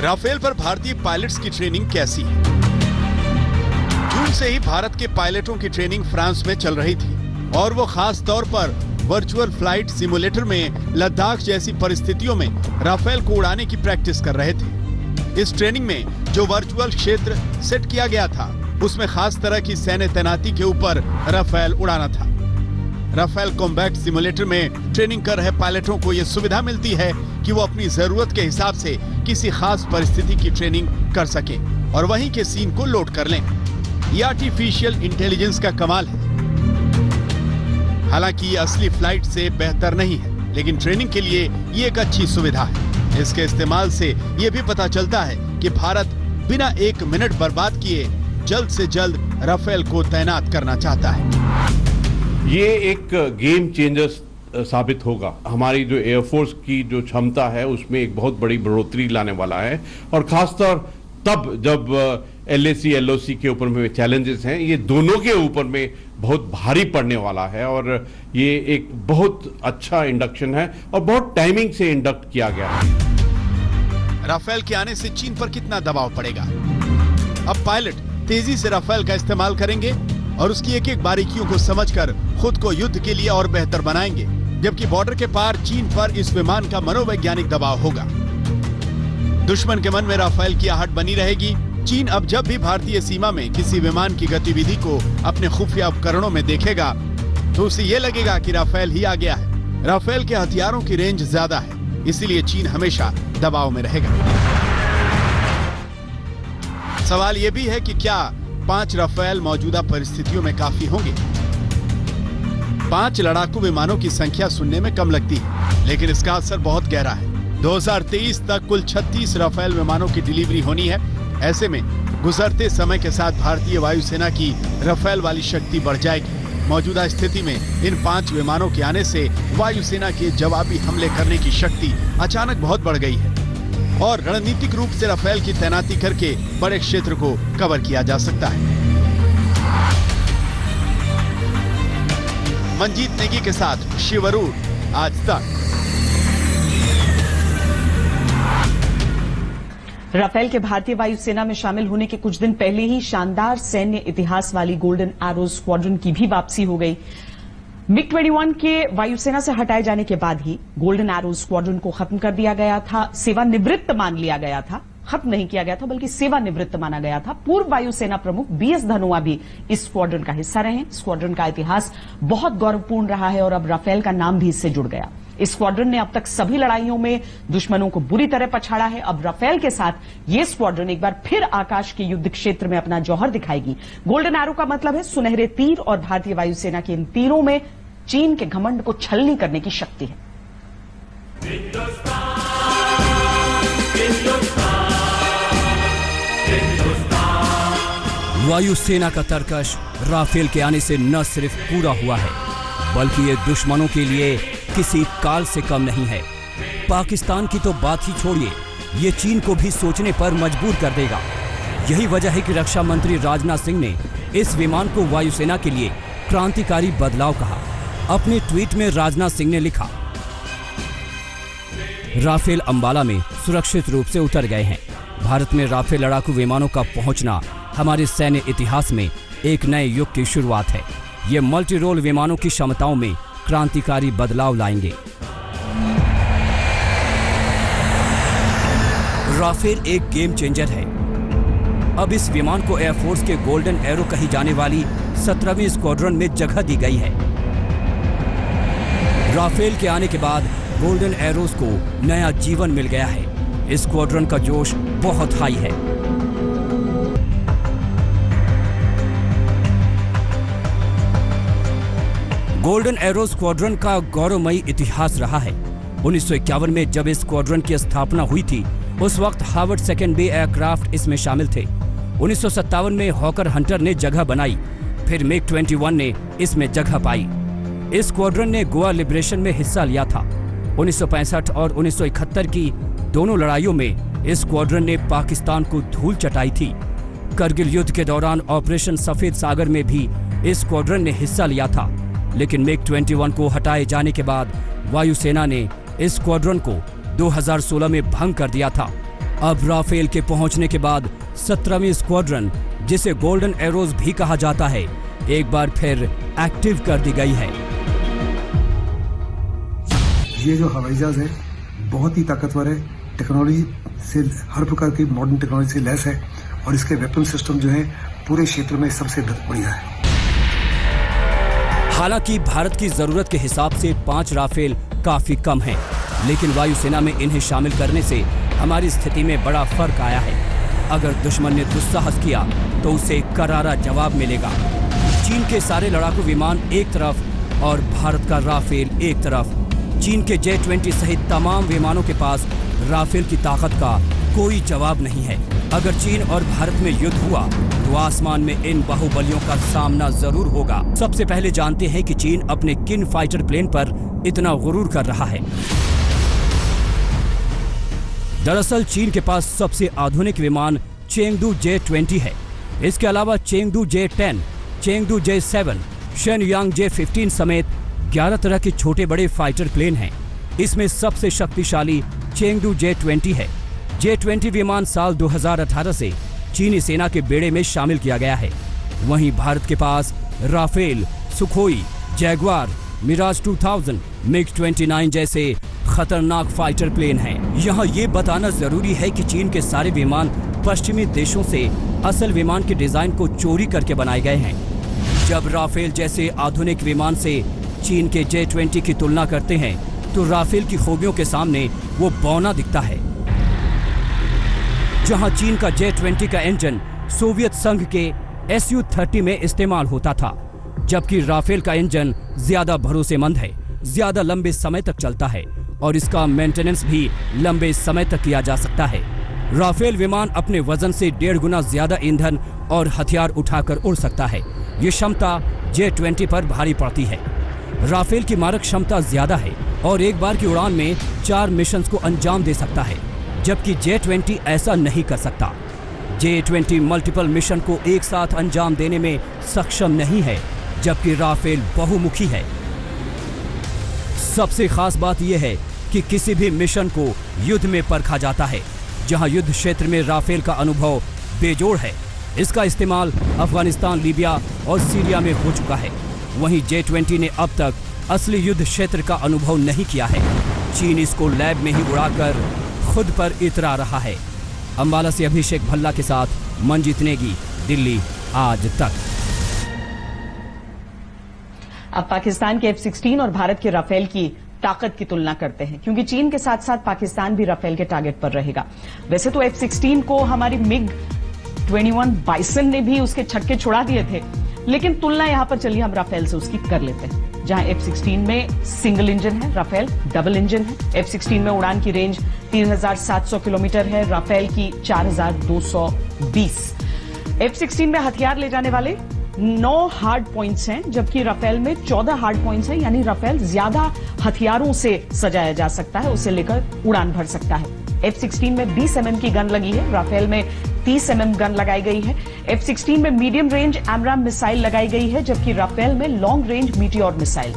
राफेल पर भारतीय पायलट्स की ट्रेनिंग कैसी है? जून से ही भारत के पायलटों की ट्रेनिंग फ्रांस में चल रही थी और वो खास तौर पर वर्चुअल फ्लाइट सिमुलेटर में लद्दाख जैसी परिस्थितियों में राफेल को उड़ाने की प्रैक्टिस कर रहे थे। इस ट्रेनिंग में जो वर्चुअल क्षेत्र सेट किया गया था, उसमें खास तरह की सैन्य तैनाती के ऊपर राफेल उड़ाना था। राफेल कॉम्बैट सिमुलेटर में ट्रेनिंग कर रहे पायलटों को यह सुविधा मिलती है कि वो अपनी जरूरत के हिसाब से किसी खास परिस्थिति की ट्रेनिंग कर सके और वहीं के सीन को लोड कर लें। ये आर्टिफिशियल इंटेलिजेंस का कमाल है। हालांकि ये असली फ्लाइट से बेहतर नहीं है, लेकिन ट्रेनिंग के लिए ये एक अच्छी सुविधा है। इसके इस्तेमाल से ये भी पता चलता है कि भारत बिना 1 मिनट बर्बाद किए जल्द से जल्द राफेल को तैनात करना चाहता है।
ये एक गेम चेंजर साबित होगा। हमारी जो एयरफोर्स की जो क्षमता है उसमें एक बहुत बड़ी बढ़ोतरी लाने वाला है, और खासतौर तब जब LAC LOC के ऊपर में चैलेंजेस हैं, ये दोनों के ऊपर में बहुत भारी पड़ने वाला है। और ये एक बहुत अच्छा इंडक्शन है और बहुत टाइमिंग से इंडक्ट किया गया है।
राफेल के आने से चीन पर कितना दबाव पड़ेगा? अब पायलट तेजी से राफेल का इस्तेमाल करेंगे और उसकी एक एक बारीकियों को समझकर खुद को युद्ध के लिए और बेहतर बनाएंगे, जबकि बॉर्डर के पार चीन पर इस विमान का मनोवैज्ञानिक दबाव होगा। दुश्मन के मन में राफेल की आहट बनी रहेगी। चीन अब जब भी भारतीय सीमा में किसी विमान की गतिविधि को अपने खुफिया उपकरणों में देखेगा तो उसे ये लगेगा कि राफेल ही आ गया है। राफेल के हथियारों की रेंज ज्यादा है, इसीलिए चीन हमेशा दबाव में रहेगा। सवाल यह भी है कि क्या 5 राफेल मौजूदा परिस्थितियों में काफी होंगे? 5 लड़ाकू विमानों की संख्या सुनने में कम लगती है, लेकिन इसका असर बहुत गहरा है। 2023 तक कुल 36 राफेल विमानों की डिलीवरी होनी है। ऐसे में गुजरते समय के साथ भारतीय वायुसेना की राफेल वाली शक्ति बढ़ जाएगी। मौजूदा स्थिति में इन 5 विमानों के आने से वायुसेना के जवाबी हमले करने की शक्ति अचानक बहुत बढ़ गई है और रणनीतिक रूप से राफेल की तैनाती करके बड़े क्षेत्र को कवर किया जा सकता है। मंजीत नेगी के साथ शिव अरूर, आज तक।
राफेल के भारतीय वायुसेना में शामिल होने के कुछ दिन पहले ही शानदार सैन्य इतिहास वाली गोल्डन एरो स्क्वाड्रन की भी वापसी हो गई। MiG-21 के वायुसेना से हटाए जाने के बाद ही गोल्डन एरो स्क्वाड्रन को खत्म कर दिया गया था, सेवानिवृत्त मान लिया गया था। खत्म नहीं किया गया था बल्कि सेवानिवृत्त माना गया था। पूर्व वायुसेना प्रमुख BS धनोआ भी इस स्क्वाड्रन का हिस्सा रहे। स्क्वाड्रन का इतिहास बहुत गौरवपूर्ण रहा है और अब राफेल का नाम भी इससे जुड़ गया। इस स्क्वाड्रन ने अब तक सभी लड़ाइयों में दुश्मनों को बुरी तरह पछाड़ा है। अब राफेल के साथ ये स्क्वाड्रन एक बार फिर आकाश के युद्ध क्षेत्र में अपना जौहर दिखाएगी। गोल्डन एरो का मतलब है सुनहरे तीर और भारतीय वायुसेना के इन तीरों में चीन के घमंड को छलनी करने की शक्ति है।
वायुसेना का तरकश राफेल के आने से न सिर्फ पूरा हुआ है, बल्कि ये दुश्मनों के लिए किसी काल से कम नहीं है। पाकिस्तान की तो बात ही छोड़िए, ये चीन को भी सोचने पर मजबूर कर देगा। यही वजह है कि रक्षा मंत्री राजनाथ सिंह ने इस विमान को वायुसेना के लिए क्रांतिकारी बदलाव कहा। अपने ट्वीट में राजनाथ सिंह ने लिखा, राफेल अंबाला में सुरक्षित रूप से उतर गए हैं। भारत में राफेल लड़ाकू विमानों का पहुंचना हमारे सैन्य इतिहास में एक नए युग की शुरुआत है। ये मल्टी रोल विमानों की क्षमताओं में क्रांतिकारी बदलाव लाएंगे। राफेल एक गेम चेंजर है। अब इस विमान को एयरफोर्स के गोल्डन एरो कही जाने वाली 17वीं स्क्वाड्रन में जगह दी गई है। राफेल के आने के बाद गोल्डन एरोज को नया जीवन मिल गया है। इस स्क्वाड्रन का जोश बहुत हाई है। गोल्डन एरो स्क्वाड्रन का गौरवमयी इतिहास रहा है। 1951 में जब इस स्क्वाड्रन की स्थापना हुई थी, उस वक्त हार्वर्ड सेकेंड बे एयरक्राफ्ट इसमें शामिल थे। 1957 में हॉकर हंटर ने जगह बनाई, फिर MiG-21 ने इसमें जगह पाई। इस स्क्वाड्रन ने गोवा लिबरेशन में हिस्सा लिया था। 1965 और 1971 की दोनों लड़ाइयों में इस स्क्वाड्रन ने पाकिस्तान को धूल चटाई थी। करगिल युद्ध के दौरान ऑपरेशन सफेद सागर में भी इस स्क्वाड्रन ने हिस्सा लिया था, लेकिन MiG-21 को हटाए जाने के बाद वायुसेना ने इस स्क्वाड्रन को 2016 में भंग कर दिया था। अब राफेल के पहुंचने के बाद 17वीं स्क्वाड्रन, जिसे गोल्डन एरोज भी कहा जाता है, एक बार फिर एक्टिव कर दी गई है।
ये जो हवाई जहाज है बहुत ही ताकतवर है, टेक्नोलॉजी से हर प्रकार की मॉडर्न टेक्नोलॉजी से लैस है और इसके वेपन सिस्टम जो है पूरे क्षेत्र में सबसे बढ़िया है।
हालांकि भारत की जरूरत के हिसाब से 5 राफेल काफी कम हैं, लेकिन वायुसेना में इन्हें शामिल करने से हमारी स्थिति में बड़ा फर्क आया है। अगर दुश्मन ने दुस्साहस किया तो उसे करारा जवाब मिलेगा। चीन के सारे लड़ाकू विमान एक तरफ और भारत का राफेल एक तरफ। चीन के J-20 सहित तमाम विमानों के पास राफेल की ताकत का कोई जवाब नहीं है। अगर चीन और भारत में युद्ध हुआ तो आसमान में इन बाहुबलियों का सामना जरूर होगा। सबसे पहले जानते हैं कि चीन अपने किन फाइटर प्लेन पर इतना गुरूर कर रहा है। दरअसल चीन के पास सबसे आधुनिक विमान चेंगडू J-20 है। इसके अलावा Chengdu J-10, Chengdu J-7, Shenyang J-15 समेत 11 तरह के छोटे बड़े फाइटर प्लेन हैं। इसमें सबसे शक्तिशाली चेंगडू J-20 है। J-20 विमान साल 2018 से चीनी सेना के बेड़े में शामिल किया गया है। वहीं भारत के पास Rafale, Sukhoi, Jaguar, Mirage 2000, MiG-29 जैसे खतरनाक फाइटर प्लेन हैं। यहाँ ये बताना जरूरी है कि चीन के सारे विमान पश्चिमी देशों से असल विमान के डिजाइन को चोरी करके बनाए गए हैं। जब राफेल जैसे आधुनिक विमान से चीन के J-20 की तुलना करते हैं तो राफेल की खूबियों के सामने वो बौना दिखता है। जहां चीन का J-20 का इंजन सोवियत संघ के Su-30 में इस्तेमाल होता था, जबकि राफेल का इंजन ज्यादा भरोसेमंद है, ज्यादा लंबे समय तक चलता है और इसका मेंटेनेंस भी लंबे समय तक किया जा सकता है। राफेल विमान अपने वजन से 1.5 गुना ज्यादा ईंधन और हथियार उठाकर उड़ सकता है। ये क्षमता J-20 पर भारी पड़ती है। राफेल की मारक क्षमता ज्यादा है और एक बार की उड़ान में 4 मिशन को अंजाम दे सकता है, जबकि J-20 ऐसा नहीं कर सकता। J-20 मल्टीपल मिशन को एक साथ अंजाम देने में सक्षम नहीं है, जबकि राफेल बहुमुखी है। सबसे खास बात यह है कि किसी भी मिशन को युद्ध में परखा जाता है, जहां युद्ध क्षेत्र में राफेल का अनुभव बेजोड़ है। इसका इस्तेमाल अफगानिस्तान, लीबिया और सीरिया में हो चुका है। वहीं J-20 ने अब तक असली युद्ध क्षेत्र का अनुभव नहीं किया है। चीन इसको लैब में ही उड़ाकर खुद पर इतरा रहा है। अंबाला से अभिषेक भल्ला के साथ मंजीत नेगी, दिल्ली आज तक।
अब पाकिस्तान के F-16 और भारत के राफेल की ताकत की तुलना करते हैं, क्योंकि चीन के साथ साथ पाकिस्तान भी राफेल के टारगेट पर रहेगा। वैसे तो F-16 को हमारी MiG-21 बाइसन ने भी उसके छक्के छुड़ा दिए थे, लेकिन तुलना यहां पर चलिए हम राफेल से उसकी कर लेते हैं। जहां F-16 में सिंगल इंजन है, राफेल डबल इंजन है। F-16 में उड़ान की रेंज 3700 किलोमीटर है, राफेल की 4220। F-16 में हथियार ले जाने वाले 9 हार्ड पॉइंट्स हैं, जबकि राफेल में 14 हार्ड पॉइंट्स हैं। यानी राफेल ज्यादा हथियारों से सजाया जा सकता है, उसे लेकर उड़ान भर सकता है। F-16 में 20 mm की गन लगी है, राफेल में 30 mm गन लगाई गई है। F-16 में मीडियम रेंज एमराम मिसाइल लगाई गई है, जबकि राफेल में long range meteor missile.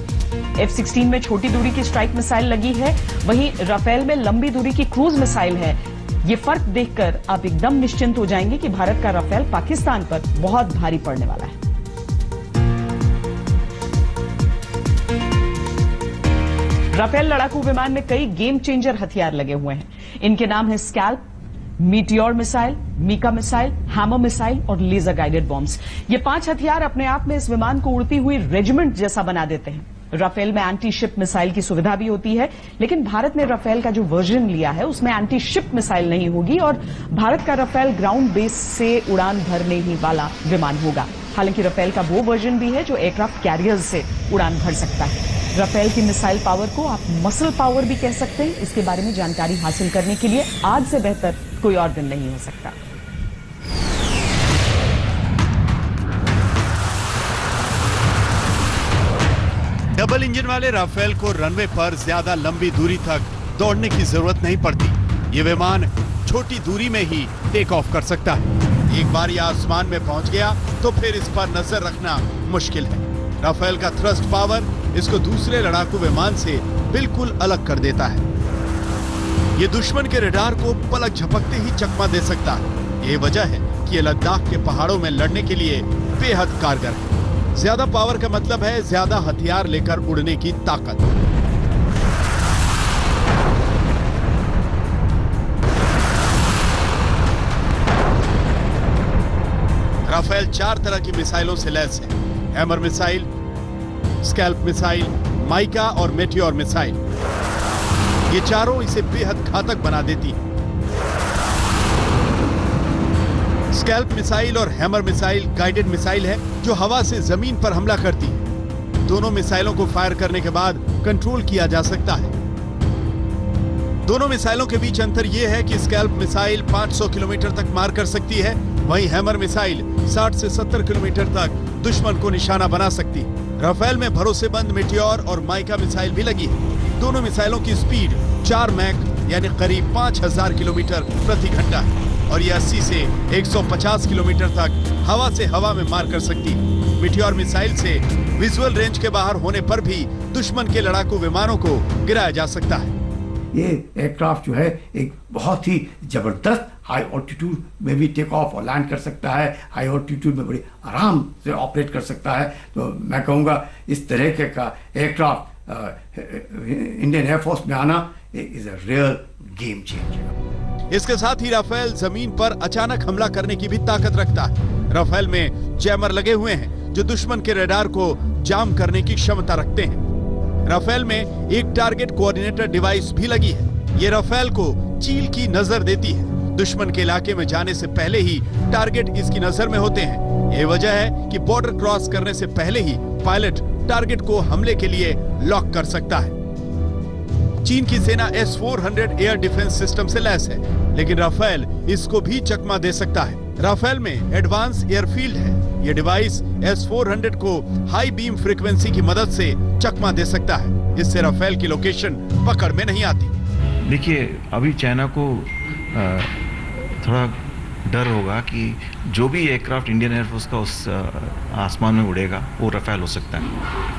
F-16 में छोटी दूरी की स्ट्राइक मिसाइल लगी है, वहीं राफेल में लंबी दूरी की क्रूज मिसाइल है। ये फर्क देखकर आप एकदम निश्चिंत हो जाएंगे कि भारत का राफेल पाकिस्तान पर बहुत भारी पड़ने वाला है। राफेल लड़ाकू विमान में कई गेम चेंजर हथियार लगे हुए हैं। इनके नाम है SCALP, Meteor missile, MICA missile, HAMMER missile और लेजर गाइडेड बॉम्ब्स। ये 5 हथियार अपने आप में इस विमान को उड़ती हुई रेजिमेंट जैसा बना देते हैं। राफेल में एंटी शिप मिसाइल की सुविधा भी होती है, लेकिन भारत ने राफेल का जो वर्जन लिया है उसमें एंटी शिप मिसाइल नहीं होगी और भारत का राफेल ग्राउंड बेस से उड़ान भरने ही वाला विमान होगा। हालांकि राफेल का वो वर्जन भी है जो एयरक्राफ्ट कैरियर्स से उड़ान भर सकता है। राफेल की मिसाइल पावर को आप मसल पावर भी कह सकते हैं। इसके बारे में जानकारी हासिल करने के लिए आज से बेहतर कोई और दिन नहीं हो सकता।
डबल इंजन वाले राफेल को रनवे पर ज्यादा लंबी दूरी तक दौड़ने की जरूरत नहीं पड़ती। ये विमान छोटी दूरी में ही टेक ऑफ कर सकता है। एक बार यह आसमान में पहुंच गया तो फिर इस पर नजर रखना मुश्किल है। राफेल का थ्रस्ट पावर इसको दूसरे लड़ाकू विमान से बिल्कुल अलग कर देता है। ये दुश्मन के रडार को पलक झपकते ही चकमा दे सकता है। ये वजह है कि ये लद्दाख के पहाड़ों में लड़ने के लिए बेहद कारगर है। ज्यादा पावर का मतलब है ज्यादा हथियार लेकर उड़ने की ताकत। राफेल 4 तरह की मिसाइलों से लैस है। Hammer missile, scalp missile, mica और मेटियोर मिसाइल। ये चारों इसे बेहद घातक बना देती हैं। स्कैल्प मिसाइल और हैमर मिसाइल गाइडेड मिसाइल है जो हवा से जमीन पर हमला करती है। दोनों मिसाइलों को फायर करने के बाद कंट्रोल किया जा सकता है। दोनों मिसाइलों के बीच अंतर यह है कि स्कैल्प मिसाइल 500 किलोमीटर तक मार कर सकती है, वहीं हैमर मिसाइल 60 से 70 किलोमीटर तक दुश्मन को निशाना बना सकती है। राफेल में भरोसेमंद मेटियोर और माइका मिसाइल भी लगी है। दोनों मिसाइलों की स्पीड 4 मैक यानी करीब 5000 किलोमीटर प्रति घंटा है और ये 80 से 150 किलोमीटर तक हवा से हवा में मार कर सकती है। मेटियोर मिसाइल से विजुअल रेंज के बाहर होने पर भी दुश्मन के लड़ाकू विमानों को गिराया जा सकता है।
ये एयरक्राफ्ट जो है एक बहुत ही जबरदस्त हाई ऑल्टीट्यूड में भी टेक ऑफ और लैंड कर सकता है, हाई ऑल्टीट्यूड में बड़ी आराम से ऑपरेट कर सकता है। तो मैं कहूँगा इस तरह के का एयरक्राफ्ट इंडियन एयरफोर्स में आना is a real game changer.
इसके साथ ही राफेल जमीन पर अचानक हमला करने की भी ताकत रखता है। राफेल में जैमर लगे हुए हैं जो दुश्मन के रडार को जाम करने की क्षमता रखते हैं। राफेल में एक टारगेट कोऑर्डिनेटर डिवाइस भी लगी है। ये राफेल को चील की नजर देती है। दुश्मन के इलाके में जाने से पहले ही टारगेट इसकी नजर में होते हैं। ये वजह है कि बॉर्डर क्रॉस करने से पहले ही पायलट टारगेट को हमले के लिए लॉक कर सकता है। चीन की सेना S-400 एयर डिफेंस सिस्टम से लैस है, लेकिन राफेल इसको भी चकमा दे सकता है। राफेल में एडवांस एयरफील्ड है। ये डिवाइस S-400 को हाई बीम फ्रीक्वेंसी की मदद से चकमा दे सकता है। इससे राफेल की लोकेशन पकड़ में नहीं आती।
देखिए, अभी चाइना को थोड़ा डर होगा कि जो भी एयरक्राफ्ट इंडियन एयरफोर्स का उस आसमान में उड़ेगा वो राफेल हो सकता है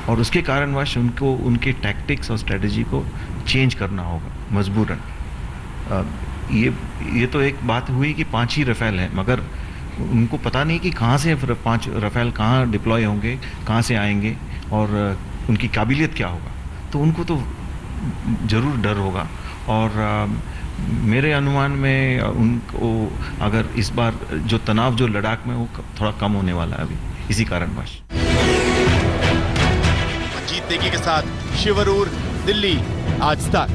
और उसके कारणवश उनको उनके टैक्टिक्स और स्ट्रेटजी को चेंज करना होगा मजबूरन। ये तो एक बात हुई कि 5 ही राफेल हैं, मगर उनको पता नहीं कि कहाँ से 5 राफेल कहाँ डिप्लॉय होंगे, कहाँ से आएंगे और उनकी काबिलियत क्या होगा। तो उनको तो ज़रूर डर होगा और मेरे अनुमान में उनको अगर इस बार जो तनाव जो लद्दाख में वो थोड़ा कम होने वाला है अभी इसी कारणवश।
जीत नेगी के साथ शिवरूर, दिल्ली, आज तक।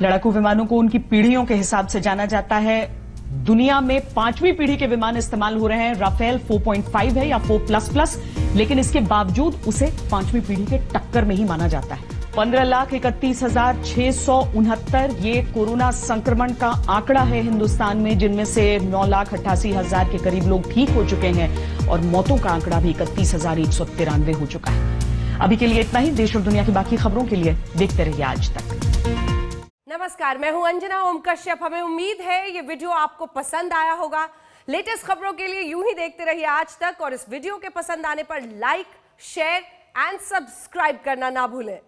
लड़ाकू विमानों को उनकी पीढ़ियों के हिसाब से जाना जाता है। दुनिया में 5वीं पीढ़ी के विमान इस्तेमाल हो रहे हैं। राफेल 4.5 है या 4++, लेकिन इसके बावजूद उसे 5वीं पीढ़ी के टक्कर में ही माना जाता है। 15,31,669 ये कोरोना संक्रमण का आंकड़ा है हिंदुस्तान में, जिनमें से 9,88,000 के करीब लोग ठीक हो चुके हैं और मौतों का आंकड़ा भी 31,193 हो चुका है। अभी के लिए इतना ही। देश और दुनिया की बाकी खबरों के लिए देखते रहिए आज तक।
नमस्कार, मैं हूं अंजना ओम कश्यप। हमें उम्मीद है ये वीडियो आपको पसंद आया होगा। लेटेस्ट खबरों के लिए यूं ही देखते रहिए आज तक और इस वीडियो के पसंद आने पर लाइक, शेयर एंड सब्सक्राइब करना ना भूलें।